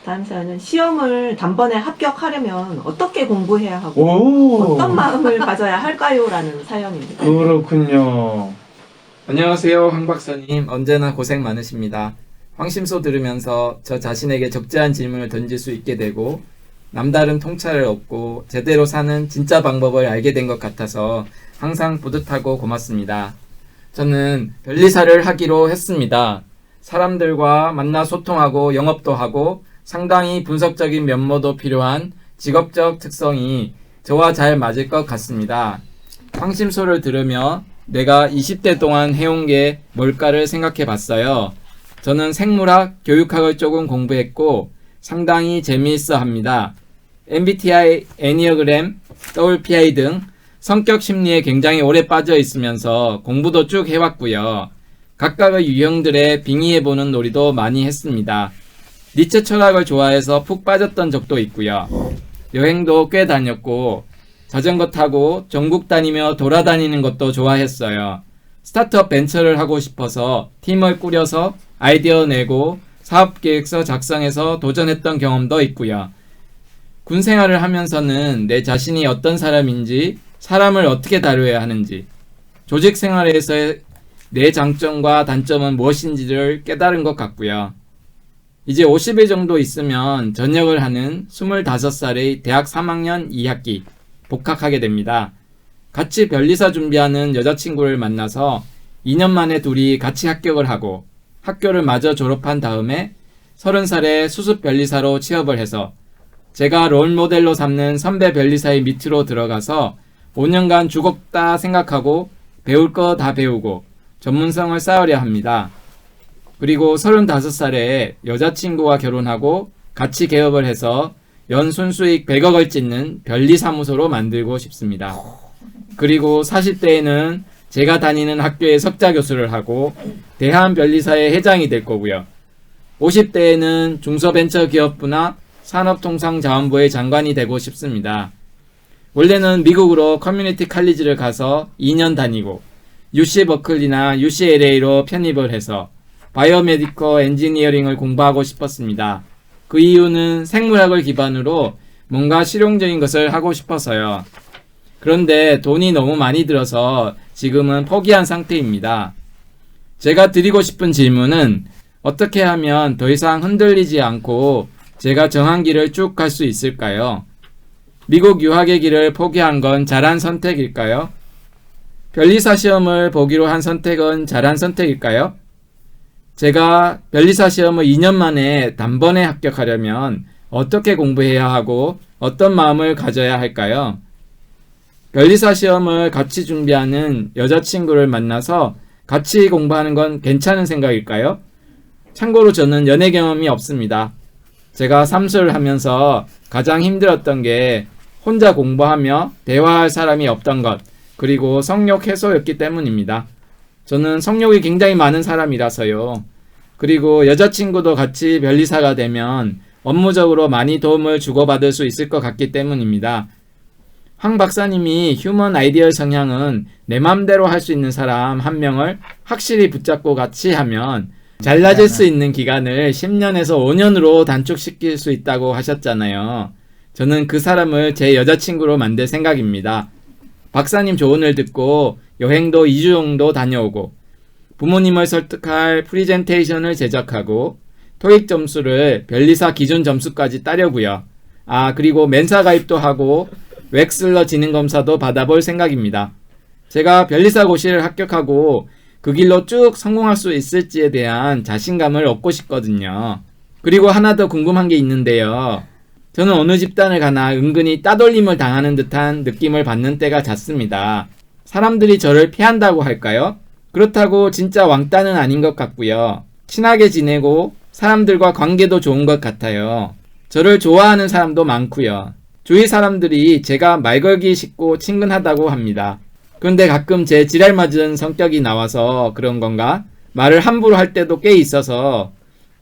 다음 사연은 시험을 단번에 합격하려면 어떻게 공부해야 하고 오. 어떤 마음을 가져야 할까요? 라는 사연입니다. 그렇군요. 안녕하세요, 황 박사님. 언제나 고생 많으십니다. 황심소 들으면서 저 자신에게 적재한 질문을 던질 수 있게 되고 남다른 통찰을 얻고 제대로 사는 진짜 방법을 알게 된 것 같아서 항상 뿌듯하고 고맙습니다. 저는 변리사를 하기로 했습니다. 사람들과 만나 소통하고 영업도 하고 상당히 분석적인 면모도 필요한 직업적 특성이 저와 잘 맞을 것 같습니다. 황심소를 들으며 내가 20대 동안 해온 게 뭘까를 생각해 봤어요. 저는 생물학, 교육학을 조금 공부했고 상당히 재미있어 합니다. MBTI, 애니어그램, WPI 등 성격 심리에 굉장히 오래 빠져 있으면서 공부도 쭉 해왔고요. 각각의 유형들의 빙의해보는 놀이도 많이 했습니다. 니체 철학을 좋아해서 푹 빠졌던 적도 있고요. 여행도 꽤 다녔고 자전거 타고 전국 다니며 돌아다니는 것도 좋아했어요. 스타트업 벤처를 하고 싶어서 팀을 꾸려서 아이디어 내고 사업계획서 작성해서 도전했던 경험도 있고요. 군 생활을 하면서는 내 자신이 어떤 사람인지, 사람을 어떻게 다루어야 하는지, 조직 생활에서의 내 장점과 단점은 무엇인지를 깨달은 것 같고요. 이제 50일 정도 있으면 전역을 하는 25살의 대학 3학년 2학기 복학하게 됩니다. 같이 변리사 준비하는 여자친구를 만나서 2년 만에 둘이 같이 합격을 하고 학교를 마저 졸업한 다음에 30살에 수습 변리사로 취업을 해서 제가 롤모델로 삼는 선배 변리사의 밑으로 들어가서 5년간 죽었다 생각하고 배울 거 다 배우고 전문성을 쌓으려 합니다. 그리고 35살에 여자친구와 결혼하고 같이 개업을 해서 연 순수익 100억을 찍는 변리사무소로 만들고 싶습니다. 그리고 40대에는 제가 다니는 학교에 석자 교수를 하고 대한변리사의 회장이 될 거고요. 50대에는 중소벤처기업부나 산업통상자원부의 장관이 되고 싶습니다. 원래는 미국으로 커뮤니티 칼리지를 가서 2년 다니고 UC 버클리나 UCLA로 편입을 해서 바이오메디컬 엔지니어링을 공부하고 싶었습니다. 그 이유는 생물학을 기반으로 뭔가 실용적인 것을 하고 싶어서요. 그런데 돈이 너무 많이 들어서 지금은 포기한 상태입니다. 제가 드리고 싶은 질문은 어떻게 하면 더 이상 흔들리지 않고 제가 정한 길을 쭉 갈 수 있을까요? 미국 유학의 길을 포기한 건 잘한 선택일까요? 변리사 시험을 보기로 한 선택은 잘한 선택일까요? 제가 변리사 시험을 2년 만에 단번에 합격하려면 어떻게 공부해야 하고 어떤 마음을 가져야 할까요? 변리사 시험을 같이 준비하는 여자친구를 만나서 같이 공부하는 건 괜찮은 생각일까요? 참고로 저는 연애 경험이 없습니다. 제가 삼수를 하면서 가장 힘들었던 게 혼자 공부하며 대화할 사람이 없던 것, 그리고 성욕 해소였기 때문입니다. 저는 성욕이 굉장히 많은 사람이라서요. 그리고 여자친구도 같이 변리사가 되면 업무적으로 많이 도움을 주고받을 수 있을 것 같기 때문입니다. 황 박사님이 휴먼 아이디얼 성향은 내 맘대로 할 수 있는 사람 한 명을 확실히 붙잡고 같이 하면 잘나질 수 있는 기간을 10년에서 5년으로 단축시킬 수 있다고 하셨잖아요. 저는 그 사람을 제 여자친구로 만들 생각입니다. 박사님 조언을 듣고 여행도 2주 정도 다녀오고 부모님을 설득할 프리젠테이션을 제작하고 토익 점수를 변리사 기준 점수까지 따려고요. 그리고 멘사 가입도 하고 웩슬러 지능검사도 받아볼 생각입니다. 제가 변리사 고시를 합격하고 그 길로 쭉 성공할 수 있을지에 대한 자신감을 얻고 싶거든요. 그리고 하나 더 궁금한 게 있는데요. 저는 어느 집단을 가나 은근히 따돌림을 당하는 듯한 느낌을 받는 때가 잦습니다. 사람들이 저를 피한다고 할까요? 그렇다고 진짜 왕따는 아닌 것 같고요. 친하게 지내고 사람들과 관계도 좋은 것 같아요. 저를 좋아하는 사람도 많고요. 주위 사람들이 제가 말 걸기 쉽고 친근하다고 합니다. 그런데 가끔 제 지랄 맞은 성격이 나와서 그런 건가? 말을 함부로 할 때도 꽤 있어서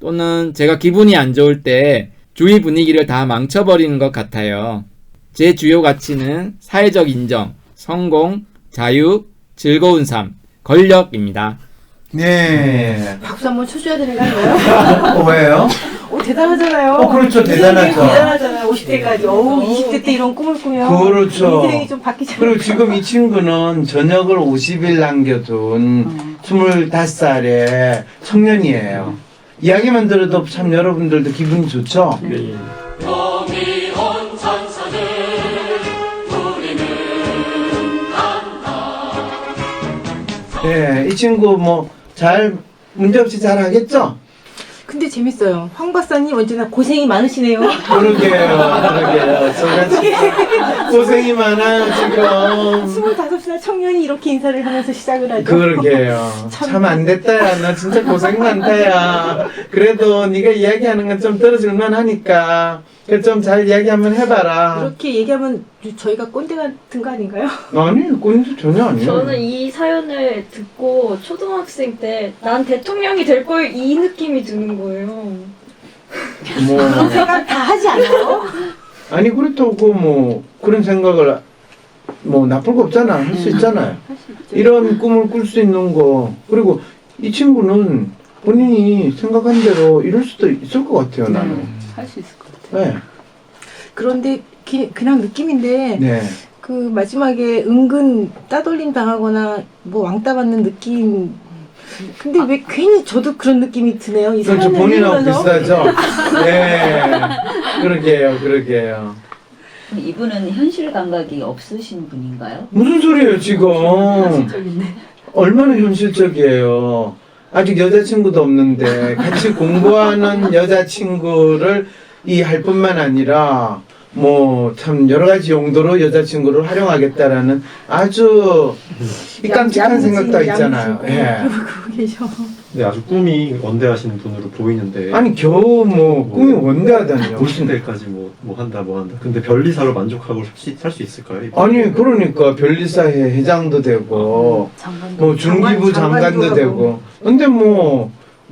또는 제가 기분이 안 좋을 때 주위 분위기를 다 망쳐버리는 것 같아요. 제 주요 가치는 사회적 인정, 성공, 자유, 즐거운 삶, 권력입니다. 네. 박수 한번 쳐줘야 되는 거 아닌가요? 왜요? 대단하잖아요. 그렇죠. 대단하죠. 대단하잖아요. 50대까지. 어우, 20대 때 이런 꿈을 꾸면. 그렇죠. 인생이 좀 바뀌지 않을까. 그리고 지금 이 친구는 전역을 50일 남겨둔 25살의 청년이에요. 이야기만 들어도 참 여러분들도 기분이 좋죠? 네. 예, 이 친구 문제없이 잘 하겠죠? 근데 재밌어요. 황 박사님 언제나 고생이 많으시네요. 그러게요. 저같이 고생이 많아요, 지금. 25살 청년이 이렇게 인사를 하면서 시작을 하죠. 그러게요. 참 안 됐다, 야. 나 진짜 고생 많다, 야. 그래도 네가 이야기하는 건 좀 들어줄만 하니까. 좀 잘 이야기 한번 해봐라. 이렇게 얘기하면 저희가 꼰대 같은 거 아닌가요? 아니, 꼰대 전혀 아니에요. 저는 이 사연을 듣고 초등학생 때 난 대통령이 될 걸 이 느낌이 드는 거예요. 뭐, 생각 다 하지 않아요? 아니, 그렇다고 그런 생각을 나쁠 거 없잖아. 할 수 있잖아요. 이런 꿈을 꿀 수 있는 거. 그리고 이 친구는 본인이 생각한 대로 이럴 수도 있을 것 같아요, 나는. 할 수 있을 것 같아요. 네. 그런데 그냥 느낌인데 네. 그 마지막에 은근 따돌림 당하거나 왕따 받는 느낌. 근데 왜 괜히 저도 그런 느낌이 드네요. 이 그렇죠. 사연을 본인하고 읽으면서. 비슷하죠? 네. 그러게요. 이분은 현실 감각이 없으신 분인가요? 무슨 소리예요, 지금? 얼마나 현실적이에요. 아직 여자친구도 없는데 같이 공부하는 여자친구를 할 뿐만 아니라 참 여러 가지 용도로 여자친구를 활용하겠다라는 아주 이 깜찍한 생각도 있잖아요. 예. 그러고 계셔. 네, 아주 꿈이 원대하신 분으로 보이는데 아니 겨우 꿈이 원대하다니요. 50대까지 뭐 한다. 근데 변리사로 만족하고 살 수 있을까요? 이분? 아니 그러니까 변리사회 회장도 되고 장관도 중기부 장관도 되고 근데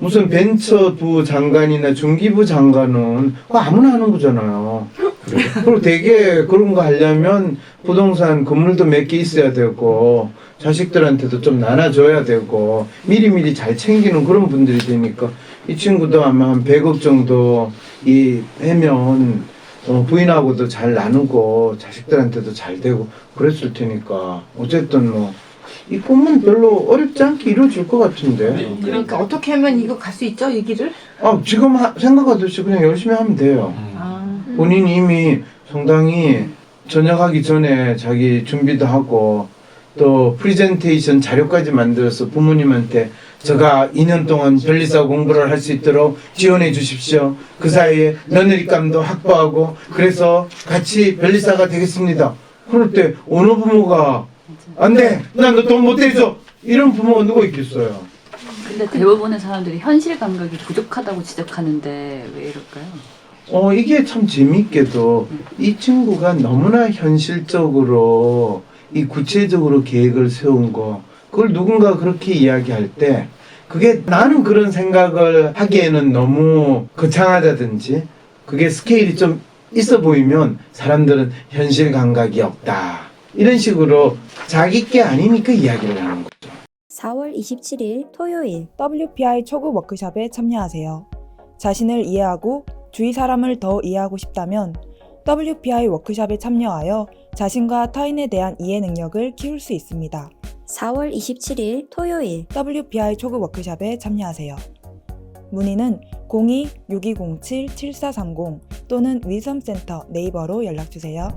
무슨 벤처부 장관이나 중기부 장관은 그거 아무나 하는 거잖아요. 그리고 되게 그런 거 하려면 부동산 건물도 몇 개 있어야 되고 자식들한테도 좀 나눠줘야 되고 미리미리 잘 챙기는 그런 분들이 되니까 이 친구도 아마 한 100억 정도 하면 부인하고도 잘 나누고 자식들한테도 잘 되고 그랬을 테니까 어쨌든 이 꿈은 별로 어렵지 않게 이루어질 것 같은데. 그러니까 어떻게 하면 이거 갈 수 있죠, 이 길을? 지금 생각하듯이 그냥 열심히 하면 돼요. 본인이 이미 상당히 전역하기 전에 자기 준비도 하고 또 프리젠테이션 자료까지 만들어서 부모님한테 제가 2년 동안 변리사 공부를 할 수 있도록 지원해 주십시오. 그 사이에 며느리감도 확보하고 그래서 같이 변리사가 되겠습니다. 그럴 때 어느 부모가 안 돼! 난 너 돈 못 대줘! 이런 부모가 누가 있겠어요? 근데 대부분의 사람들이 현실 감각이 부족하다고 지적하는데 왜 이럴까요? 이게 참 재밌게도 이 친구가 너무나 현실적으로 이 구체적으로 계획을 세운 거 그걸 누군가 그렇게 이야기할 때 그게 나는 그런 생각을 하기에는 너무 거창하다든지 그게 스케일이 좀 있어 보이면 사람들은 현실 감각이 없다. 이런 식으로 자기 게 아니니까 이야기를 하는 거죠. 4월 27일 토요일 WPI 초급 워크숍에 참여하세요. 자신을 이해하고 주위 사람을 더 이해하고 싶다면 WPI 워크숍에 참여하여 자신과 타인에 대한 이해 능력을 키울 수 있습니다. 4월 27일 토요일 WPI 초급 워크숍에 참여하세요. 문의는 02-6207-7430 또는 위섬센터 네이버로 연락주세요.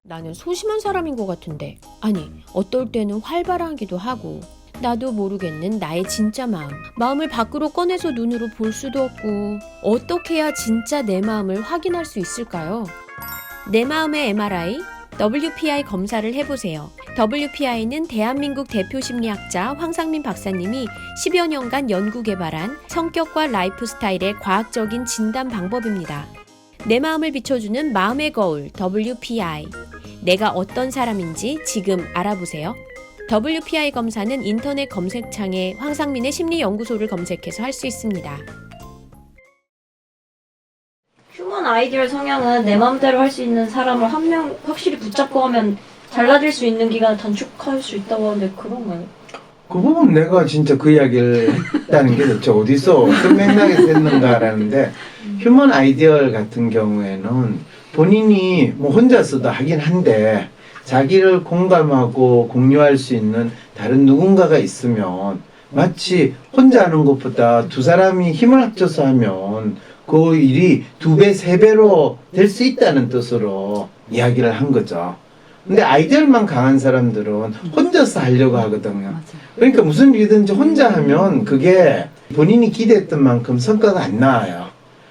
나는 소심한 사람인 것 같은데 아니 어떨 때는 활발하기도 하고 나도 모르겠는 나의 진짜 마음을 밖으로 꺼내서 눈으로 볼 수도 없고 어떻게 해야 진짜 내 마음을 확인할 수 있을까요? 내 마음의 MRI, WPI 검사를 해보세요. WPI는 대한민국 대표 심리학자 황상민 박사님이 10여 년간 연구 개발한 성격과 라이프 스타일의 과학적인 진단 방법입니다. 내 마음을 비춰주는 마음의 거울 WPI. 내가 어떤 사람인지 지금 알아보세요. WPI 검사는 인터넷 검색창에 황상민의 심리연구소를 검색해서 할 수 있습니다. 휴먼 아이디얼 성향은 내 마음대로 할 수 있는 사람을 한 명 확실히 붙잡고 하면 달라질 수 있는 기간을 단축할 수 있다고 하는데 그런가요? 그 부분 내가 진짜 그 이야기를 했다는 게 대체 어디서 어떤 맥락에서 했는가라는데 휴먼 아이디얼 같은 경우에는 본인이 뭐 혼자서도 하긴 한데 자기를 공감하고 공유할 수 있는 다른 누군가가 있으면 마치 혼자 하는 것보다 두 사람이 힘을 합쳐서 하면 그 일이 2배, 3배로 될 수 있다는 뜻으로 이야기를 한 거죠. 근데 아이디얼만 강한 사람들은 혼자서 하려고 하거든요. 그러니까 무슨 일이든지 혼자 하면 그게 본인이 기대했던 만큼 성과가 안 나와요.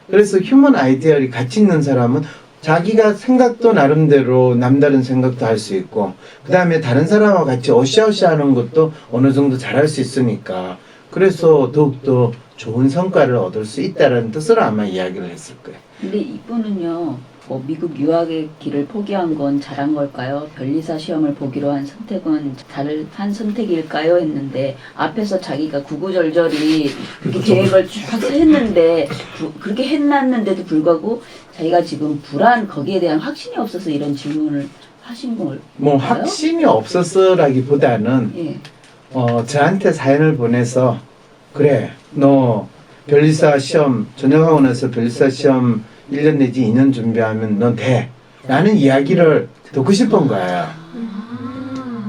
그래서 휴먼 아이디얼이 같이 있는 사람은 자기가 생각도 나름대로 남다른 생각도 할 수 있고 그 다음에 다른 사람하고 같이 어시어시 하는 것도 어느 정도 잘할 수 있으니까 그래서 더욱더 좋은 성과를 얻을 수 있다는 뜻으로 아마 이야기를 했을 거예요. 근데 이분은요, 뭐 미국 유학의 길을 포기한 건 잘한 걸까요? 변리사 시험을 보기로 한 선택은 잘한 선택일까요? 했는데 앞에서 자기가 구구절절히 그렇게 계획을 쭉 했는데 그렇게 해놨는데도 불구하고 자기가 지금 거기에 대한 확신이 없어서 이런 질문을 하신 걸까요? 뭐 확신이 없었어라기보다는 예. 저한테 사연을 보내서 그래 너 변리사 시험 전역하고 나서 변리사 시험 1년 내지 2년 준비하면 넌 돼 라는 이야기를 듣고 싶은 거예요.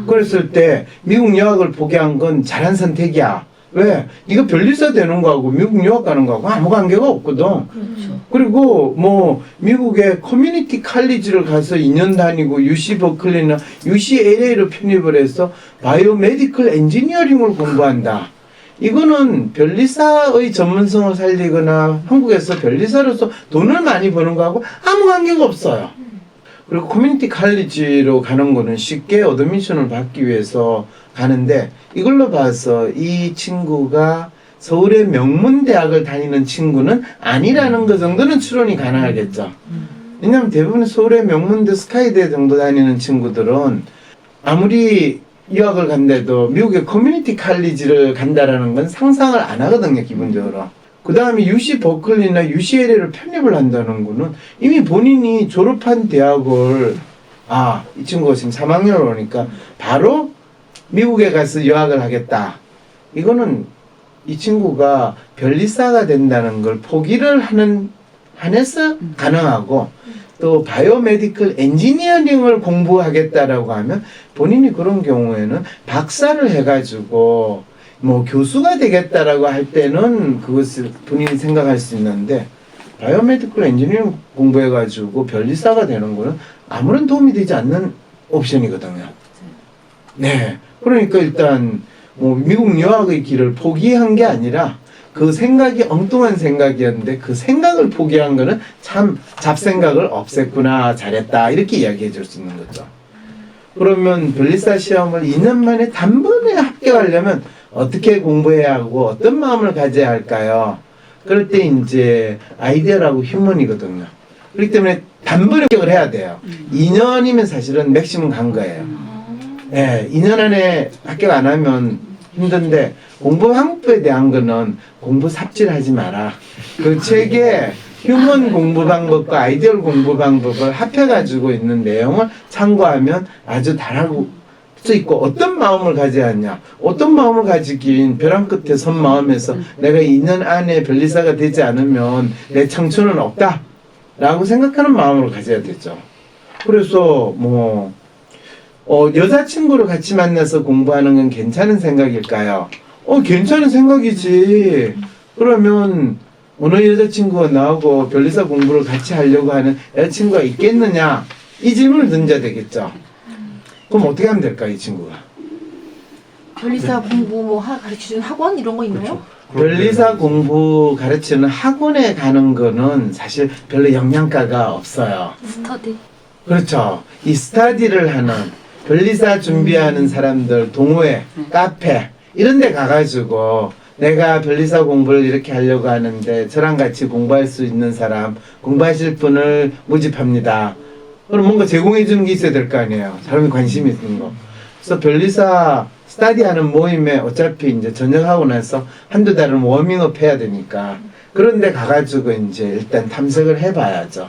그랬을 때 미국 유학을 포기한 건 잘한 선택이야. 왜? 네가 변리사 되는 거하고 미국 유학 가는 거하고 아무 관계가 없거든. 그렇죠. 그리고 뭐 미국의 커뮤니티 칼리지를 가서 2년 다니고 UC 버클리나 UCLA로 편입을 해서 바이오메디컬 엔지니어링을 공부한다. 이거는 변리사의 전문성을 살리거나 한국에서 변리사로서 돈을 많이 버는 거하고 아무 관계가 없어요. 그리고 커뮤니티 칼리지로 가는 거는 쉽게 어드미션을 받기 위해서 가는데 이걸로 봐서 이 친구가 서울의 명문대학을 다니는 친구는 아니라는 것 정도는 추론이 가능하겠죠. 왜냐하면 대부분 서울의 명문대 스카이대 정도 다니는 친구들은 아무리 유학을 간대도 미국의 커뮤니티 칼리지를 간다라는 건 상상을 안 하거든요, 기본적으로. 그 다음에 UC 버클리나 UCLA를 편입을 한다는 거는 이미 본인이 졸업한 대학을 이 친구가 지금 3학년을 오니까 바로 미국에 가서 유학을 하겠다. 이거는 이 친구가 변리사가 된다는 걸 포기를 한해서 가능하고 또 바이오메디컬 엔지니어링을 공부하겠다라고 하면 본인이 그런 경우에는 박사를 해가지고 뭐 교수가 되겠다라고 할 때는 그것을 본인이 생각할 수 있는데 바이오메디컬 엔지니어링 공부해가지고 변리사가 되는 거는 아무런 도움이 되지 않는 옵션이거든요. 네. 그러니까 일단 뭐 미국 유학의 길을 포기한 게 아니라 그 생각이 엉뚱한 생각이었는데 그 생각을 포기한 거는 참 잡생각을 없앴구나 잘했다 이렇게 이야기해 줄 수 있는 거죠. 그러면 변리사 시험을 2년 만에 단번에 합격하려면 어떻게 공부해야 하고 어떤 마음을 가져야 할까요? 그럴 때 이제 아이디어라고 휴먼이거든요. 그렇기 때문에 단번에 합격을 해야 돼요. 2년이면 사실은 맥시멈 간 거예요. 네, 2년 안에 합격 안 하면 힘든데 공부 방법에 대한 거는 공부 삽질하지 마라. 그 책에 휴먼 공부 방법과 아이디얼 공부 방법을 합해가지고 있는 내용을 참고하면 아주 잘하고 수 있고 어떤 마음을 가져야 하냐. 어떤 마음을 가지긴 벼랑 끝에 선 마음에서 내가 2년 안에 변리사가 되지 않으면 내 청춘은 없다. 라고 생각하는 마음으로 가져야 되죠. 그래서 뭐 여자친구를 같이 만나서 공부하는 건 괜찮은 생각일까요? 괜찮은 생각이지. 그러면 어느 여자친구가 나하고 변리사 공부를 같이 하려고 하는 여자친구가 있겠느냐? 이 질문을 던져야 되겠죠. 그럼 어떻게 하면 될까, 이 친구가? 변리사 공부 뭐 가르치는 학원 이런 거 있나요? 변리사 공부 가르치는 학원에 가는 거는 사실 별로 영양가가 없어요. 스터디. 그렇죠. 이 스터디를 하는 변리사 준비하는 사람들 동호회, 카페 이런 데 가가지고 내가 변리사 공부를 이렇게 하려고 하는데 저랑 같이 공부할 수 있는 사람 공부하실 분을 모집합니다. 그럼 뭔가 제공해 주는 게 있어야 될 거 아니에요. 사람이 관심이 있는 거. 그래서 변리사 스터디하는 모임에 어차피 이제 전역하고 나서 한두 달은 워밍업 해야 되니까 그런 데 가가지고 이제 일단 탐색을 해봐야죠.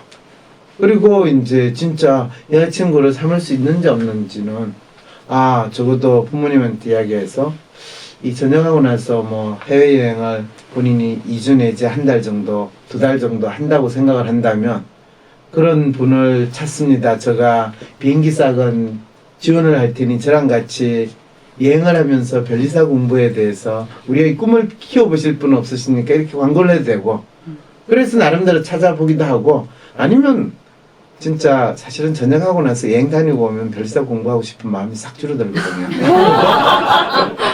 그리고 이제 진짜 여자친구를 삼을 수 있는지 없는지는 적어도 부모님한테 이야기해서 이 전역하고 나서 뭐 해외여행을 본인이 2주 내지 한 달 정도, 2달 정도 한다고 생각을 한다면 그런 분을 찾습니다. 제가 비행기 싹은 지원을 할 테니 저랑 같이 여행을 하면서 변리사 공부에 대해서 우리의 꿈을 키워보실 분 없으십니까? 이렇게 광고를 해도 되고, 그래서 나름대로 찾아보기도 하고, 아니면 진짜 사실은 전역하고 나서 여행 다니고 오면 변리사 공부하고 싶은 마음이 싹 줄어들거든요.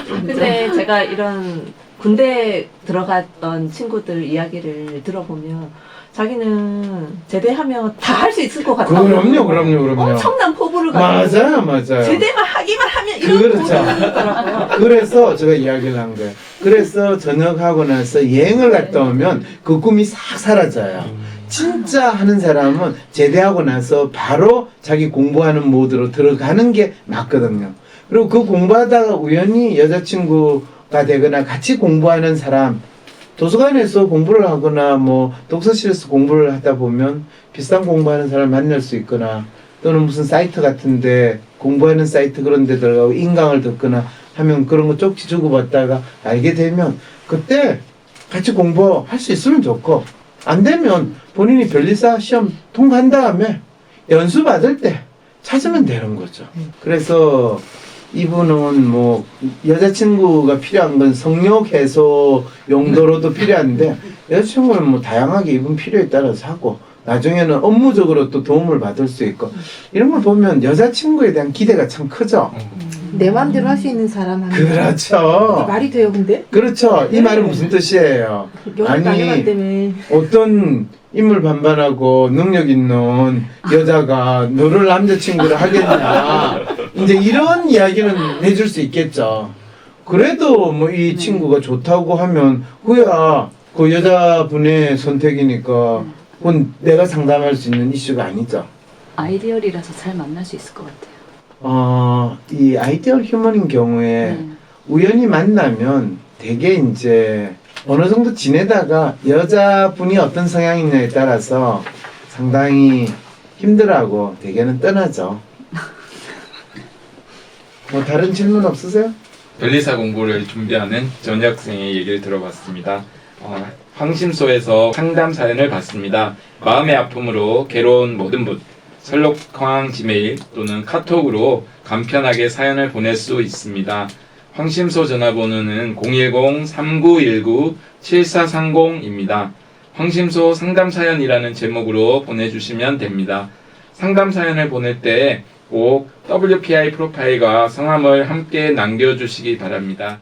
근데 제가 이런 군대 들어갔던 친구들 이야기를 들어보면 자기는 제대하면 다 할 수 있을 것 같다고. 그럼요. 엄청난 포부를 가지고 맞아요. 제대만 하기만 하면 이런 그렇죠. 포부를 있더라고요. 그래서 제가 이야기를 한 거예요. 그래서 전역하고 나서 여행을 갔다 오면 그 꿈이 싹 사라져요. 진짜 하는 사람은 제대하고 나서 바로 자기 공부하는 모드로 들어가는 게 맞거든요. 그리고 그 공부하다가 우연히 여자친구가 되거나 같이 공부하는 사람, 도서관에서 공부를 하거나 뭐 독서실에서 공부를 하다 보면 비슷한 공부하는 사람을 만날 수 있거나, 또는 무슨 사이트 같은데 공부하는 사이트 그런 데 들어가고 인강을 듣거나 하면 그런 거 쪽지 주고받다가 알게 되면 그때 같이 공부할 수 있으면 좋고, 안 되면 본인이 변리사 시험 통과한 다음에 연수 받을 때 찾으면 되는 거죠. 그래서 이분은 뭐 여자친구가 필요한 건 성욕 해소 용도로도 필요한데, 여자친구는 뭐 다양하게 이분 필요에 따라서 하고, 나중에는 업무적으로 또 도움을 받을 수 있고, 이런 걸 보면 여자친구에 대한 기대가 참 크죠. 내 마음대로 할 수 있는 사람 하면 그렇죠. 말이 돼요, 근데? 그렇죠. 이 말은 무슨 뜻이에요? 연애 안 해봤다며. 어떤 인물 반반하고 능력 있는 여자가 너를 남자친구를 하겠냐, 이제 이런 이야기는 해줄 수 있겠죠. 그래도 뭐 이 친구가 좋다고 하면 그야 그 여자분의 선택이니까 그건 내가 상담할 수 있는 이슈가 아니죠. 아이디얼이라서 잘 만날 수 있을 것 같아요. 이 아이디얼 휴먼인 경우에 우연히 만나면 되게 이제 어느 정도 지내다가 여자분이 어떤 성향이냐에 따라서 상당히 힘들어하고 대개는 떠나죠. 뭐 다른 질문 없으세요? 변리사 공부를 준비하는 전역생의 얘기를 들어봤습니다. 황심소에서 상담 사연을 받습니다. 마음의 아픔으로 괴로운 모든 분, 설록황 지메일 또는 카톡으로 간편하게 사연을 보낼 수 있습니다. 황심소 전화번호는 010-3919-7430입니다. 황심소 상담 사연이라는 제목으로 보내주시면 됩니다. 상담 사연을 보낼 때 꼭 WPI 프로파일과 성함을 함께 남겨주시기 바랍니다.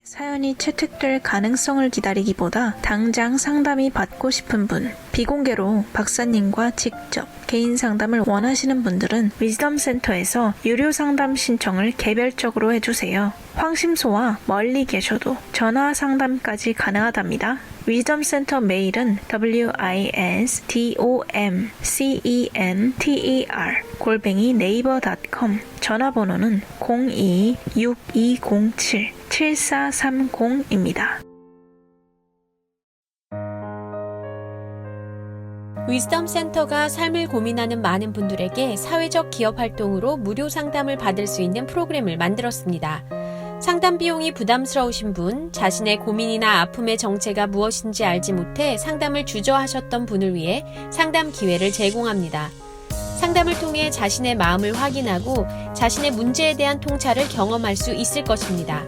사연이 채택될 가능성을 기다리기보다 당장 상담이 받고 싶은 분, 비공개로 박사님과 직접 개인 상담을 원하시는 분들은 위즈덤 센터에서 유료 상담 신청을 개별적으로 해주세요. 황심소와 멀리 계셔도 전화 상담까지 가능하답니다. 위즈덤 센터 메일은 wisdomcenter@naver.com, 전화번호는 02-6207-7430입니다. 위즈덤 센터가 삶을 고민하는 많은 분들에게 사회적 기업 활동으로 무료 상담을 받을 수 있는 프로그램을 만들었습니다. 상담 비용이 부담스러우신 분, 자신의 고민이나 아픔의 정체가 무엇인지 알지 못해 상담을 주저하셨던 분을 위해 상담 기회를 제공합니다. 상담을 통해 자신의 마음을 확인하고 자신의 문제에 대한 통찰을 경험할 수 있을 것입니다.